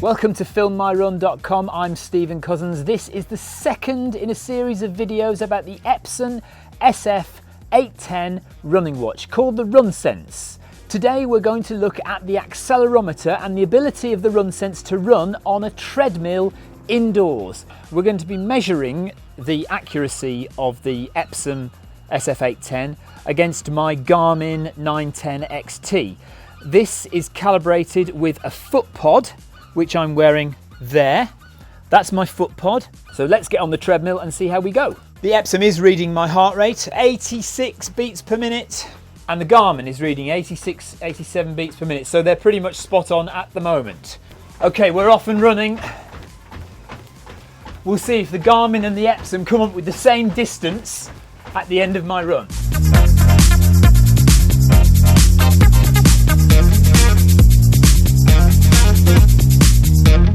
Welcome to filmmyrun.com. I'm Stephen Cousins. This is the second in a series of videos about the Epson SF-810 running watch called the Runsense. Today we're going to look at the accelerometer and the ability of the Runsense to run on a treadmill indoors. We're going to be measuring the accuracy of the Epson SF-810 against my Garmin 910 XT. This is calibrated with a foot pod, which I'm wearing there. That's my foot pod. So let's get on the treadmill and see how we go. The Epson is reading my heart rate, 86 beats per minute, and the Garmin is reading 86, 87 beats per minute. So they're pretty much spot on at the moment. Okay, we're off and running. We'll see if the Garmin and the Epson come up with the same distance at the end of my run.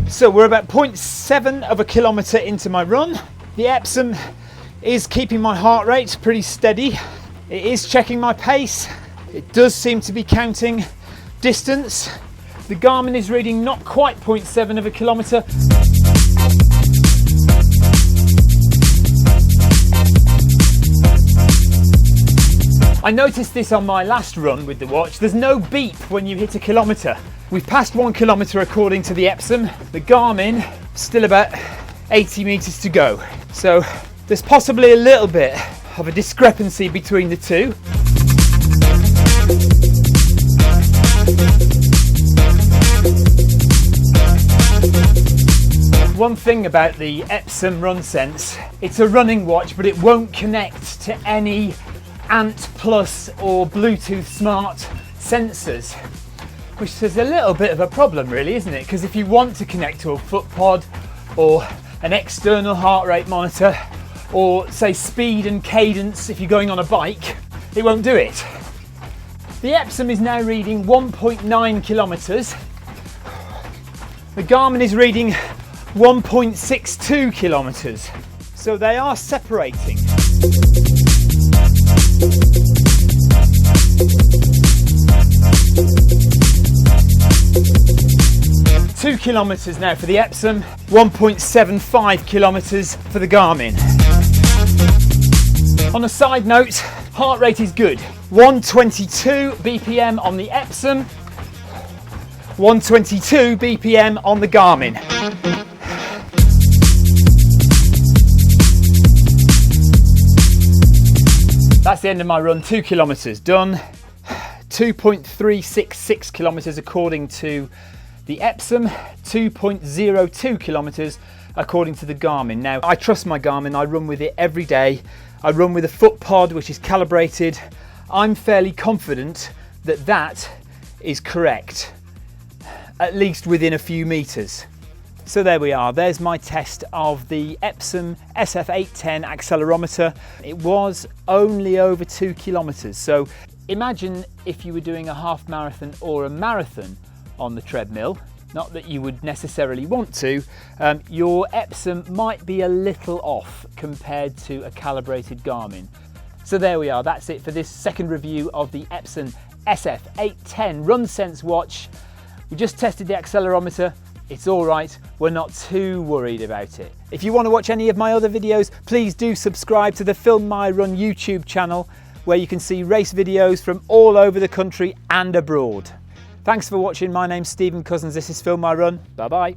So we're about 0.7 of a kilometre into my run. The Epson is keeping my heart rate pretty steady. It is checking my pace. It does seem to be counting distance. The Garmin is reading not quite 0.7 of a kilometre. I noticed this on my last run with the watch. There's no beep when you hit a kilometre. We've passed 1 kilometre according to the Epson. The Garmin, still about 80 metres to go. So there's possibly a little bit of a discrepancy between the two. One thing about the Epson Runsense, it's a running watch, but it won't connect to any Ant Plus or Bluetooth smart sensors, which is a little bit of a problem really, isn't it? Because if you want to connect to a foot pod or an external heart rate monitor or say speed and cadence if you're going on a bike, it won't do it. The Epson is now reading 1.9 kilometres. The Garmin is reading 1.62 kilometres. So they are separating. 2 kilometres now for the Epson, 1.75 kilometres for the Garmin. On a side note, heart rate is good. 122 BPM on the Epson, 122 BPM on the Garmin. That's the end of my run, 2 kilometres done. 2.366 kilometres according to the Epson, 2.02 kilometres according to the Garmin. Now, I trust my Garmin, I run with it every day. I run with a foot pod which is calibrated. I'm fairly confident that that is correct, at least within a few metres. So there we are, there's my test of the Epson SF-810 accelerometer. It was only over 2 kilometres. So imagine if you were doing a half marathon or a marathon on the treadmill, not that you would necessarily want to, your Epson might be a little off compared to a calibrated Garmin. So there we are, that's it for this second review of the Epson SF-810 Runsense watch. We just tested the accelerometer. It's all right, we're not too worried about it. If you want to watch any of my other videos, please do subscribe to the Film My Run YouTube channel, where you can see race videos from all over the country and abroad. Thanks for watching. My name's Stephen Cousins. This is Film My Run. Bye bye.